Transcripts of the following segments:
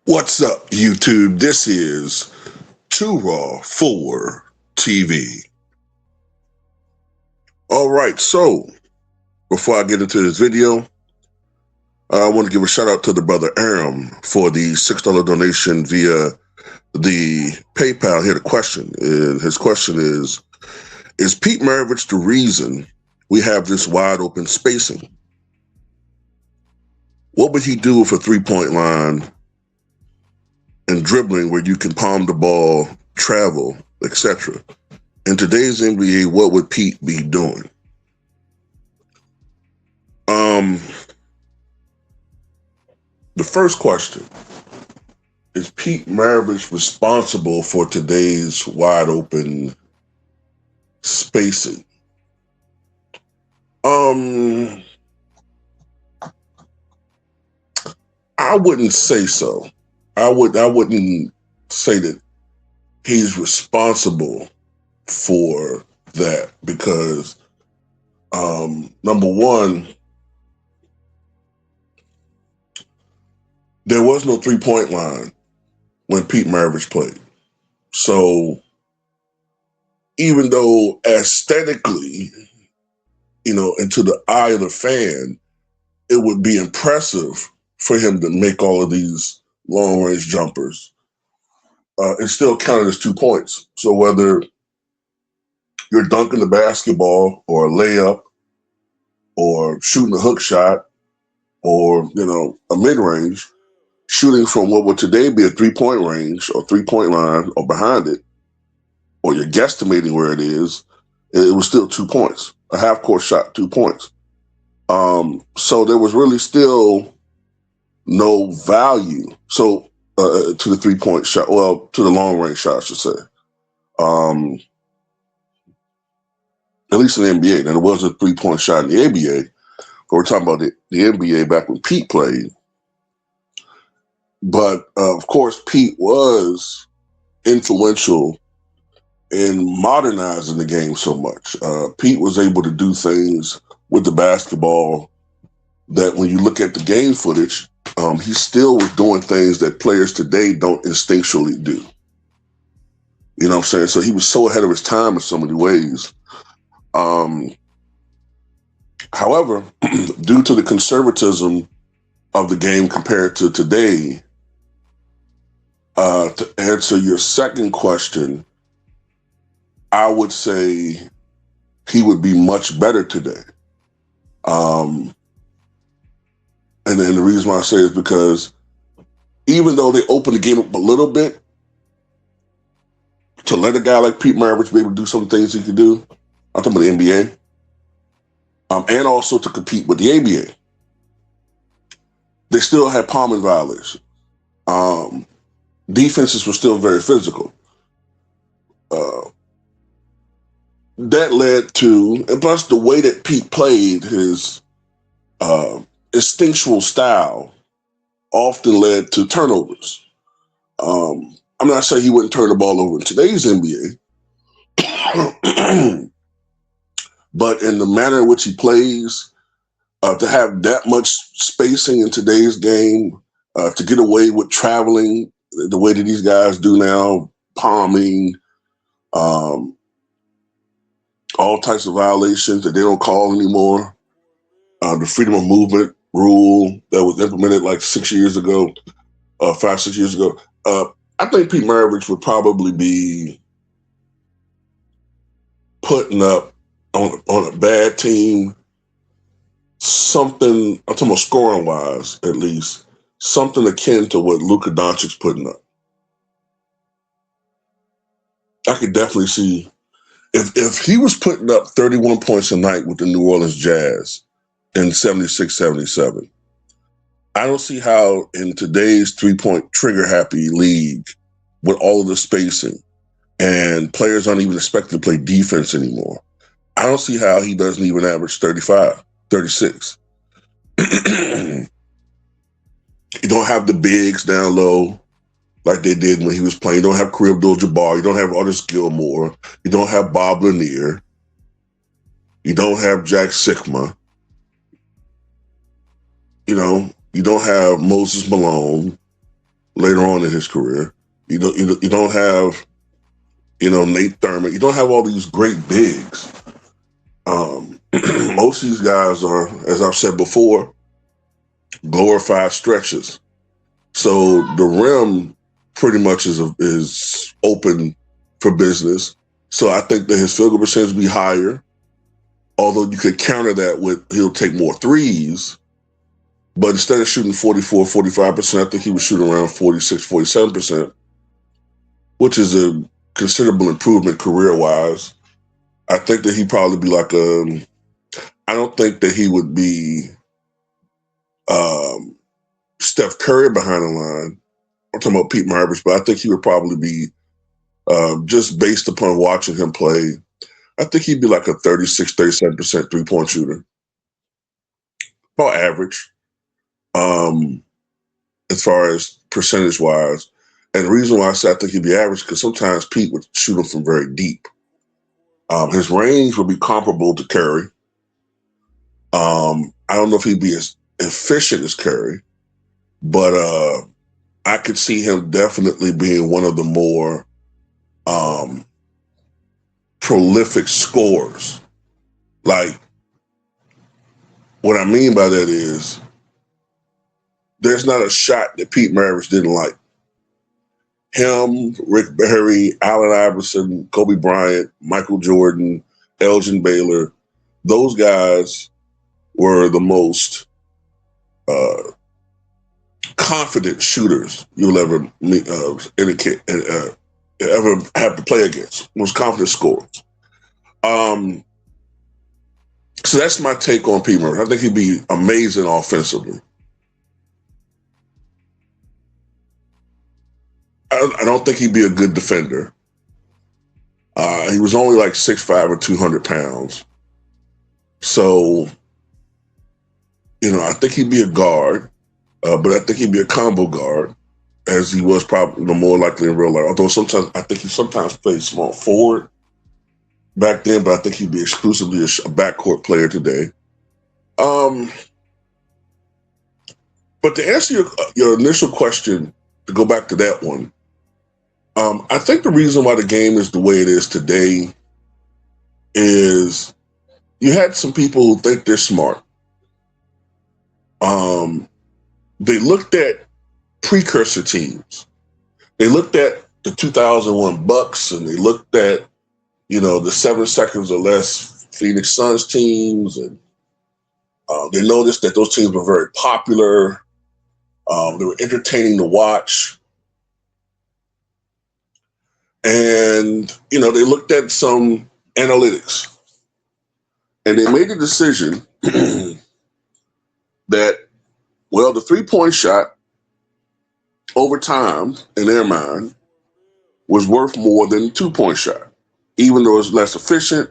What's up, YouTube? This is Too Raw for TV. All right, so before I get into this video, I want to give a shout out to the brother Aram for the $6 donation via the PayPal. He had a question, and his question is Pete Maravich the reason we have this wide open spacing? What would he do with a three-point line and dribbling where you can palm the ball, travel, etc.? In today's NBA, what would Pete be doing? The first question, is Pete Maravich responsible for today's wide open spacing? I wouldn't say so. I wouldn't say that he's responsible for that because number one, there was no three-point line when Pete Maravich played. So even though aesthetically, and to the eye of the fan, it would be impressive for him to make all of these long-range jumpers, it still counted as 2 points. So whether you're dunking the basketball or a layup or shooting a hook shot or, a mid-range, shooting from what would today be a three-point range or three-point line or behind it, or you're guesstimating where it is, it was still 2 points. A half-court shot, 2 points. So there was really still no value. So to the three-point shot, well, to the long-range shot, I should say. At least in the NBA. Now, there was a three-point shot in the ABA, but we're talking about the NBA back when Pete played. But, of course, Pete was influential in modernizing the game so much. Pete was able to do things with the basketball that when you look at the game footage, he still was doing things that players today don't instinctually do. You know what I'm saying? So he was so ahead of his time in so many ways. However, due to the conservatism of the game compared to today, to answer your second question, I would say he would be much better today. And then the reason why I say is because even though they opened the game up a little bit, to let a guy like Pete Maravich be able to do some things he could do, I'm talking about the NBA, and also to compete with the ABA, they still had palming violations. Defenses were still very physical. That led to, and plus the way that Pete played, his instinctual style often led to turnovers. I'm not saying he wouldn't turn the ball over in today's NBA, but in the manner in which he plays, to have that much spacing in today's game, to get away with traveling the way that these guys do now, palming, all types of violations that they don't call anymore, the freedom of movement rule that was implemented like 6 years ago, 5, 6 years ago. I think Pete Maravich would probably be putting up on a bad team something, I'm talking about scoring wise at least, something akin to what Luka Doncic's putting up. I could definitely see if he was putting up 31 points a night with the New Orleans Jazz in 76, 77, I don't see how in today's three-point trigger-happy league with all of the spacing and players aren't even expected to play defense anymore, I don't see how he doesn't even average 35, 36. You don't have the bigs down low like they did when he was playing. You don't have Kareem Abdul-Jabbar. You don't have Artis Gilmore. You don't have Bob Lanier. You don't have Jack Sikma. You don't have Moses Malone. later on in his career. You don't have, Nate Thurman. You don't have all these great bigs. Most of these guys are, as I've said before, glorified stretches. So the rim pretty much is open for business. So I think that his field goal percentage will be higher. Although you could counter that with he'll take more threes. But instead of shooting 44, 45%, I think he was shooting around 46, 47%, which is a considerable improvement career-wise. I think that he'd probably be like I don't think that he would be Steph Curry behind the line. I'm talking about Pete Maravich, but I think he would probably be, just based upon watching him play, I think he'd be like a 36, 37% three-point shooter. About average, as far as percentage-wise. And the reason why I say I think he'd be average, because sometimes Pete would shoot him from very deep. His range would be comparable to Curry. I don't know if he'd be as efficient as Curry, but I could see him definitely being one of the more prolific scorers. Like, what I mean by that is there's not a shot that Pete Maravich didn't like. Him, Rick Barry, Allen Iverson, Kobe Bryant, Michael Jordan, Elgin Baylor, those guys were the most confident shooters you'll ever ever have to play against. Most confident scorers. So that's my take on Pete Maravich. I think he'd be amazing offensively. I don't think he'd be a good defender. He was only like 6'5" or 200 pounds. So, I think he'd be a guard, but I think he'd be a combo guard, as he was probably more likely in real life. Although I think he sometimes played small forward back then, but I think he'd be exclusively a backcourt player today. But to answer your initial question, to go back to that one, I think the reason why the game is the way it is today is you had some people who think they're smart. They looked at precursor teams. They looked at the 2001 Bucks, and they looked at, the 7 seconds or less Phoenix Suns teams, and they noticed that those teams were very popular. They were entertaining to watch. And, they looked at some analytics, and they made a decision that, the three-point shot over time, in their mind, was worth more than the two-point shot. Even though it's less efficient,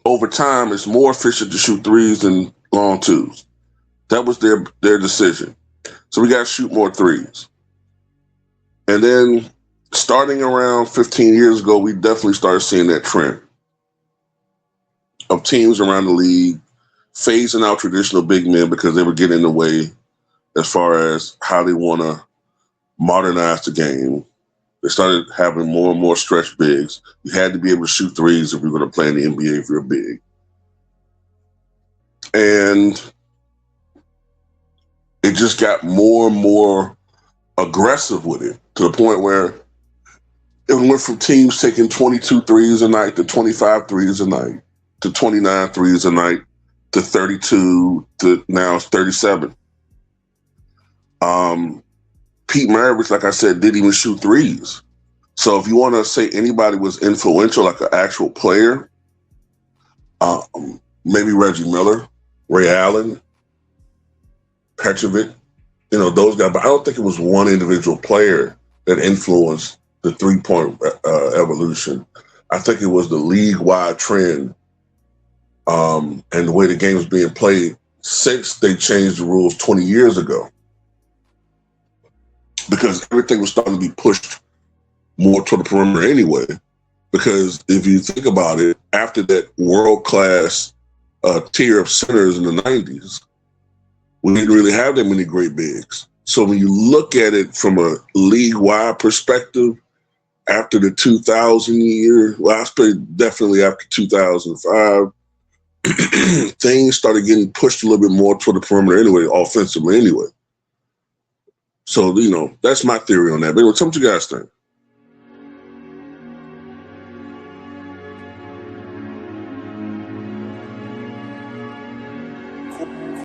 over time, it's more efficient to shoot threes than long twos. That was their decision. So we got to shoot more threes. And then starting around 15 years ago, we definitely started seeing that trend of teams around the league phasing out traditional big men because they were getting in the way as far as how they want to modernize the game. They started having more and more stretch bigs. You had to be able to shoot threes if you're going to play in the NBA if you're big. And it just got more and more aggressive with it, to the point where it went from teams taking 22 threes a night to 25 threes a night to 29 threes a night to 32 to now it's 37. Pete Maravich, like I said, didn't even shoot threes. So if you want to say anybody was influential, like an actual player, maybe Reggie Miller, Ray Allen, Petrovic, those guys. But I don't think it was one individual player that influenced the three-point evolution. I think it was the league-wide trend and the way the game was being played since they changed the rules 20 years ago. Because everything was starting to be pushed more toward the perimeter anyway. Because if you think about it, after that world-class tier of centers in the 90s, we didn't really have that many great bigs. So when you look at it from a league-wide perspective, after the 2000 year, well, I spent definitely after 2005, things started getting pushed a little bit more toward the perimeter anyway, offensively anyway. So, that's my theory on that. But what you guys think?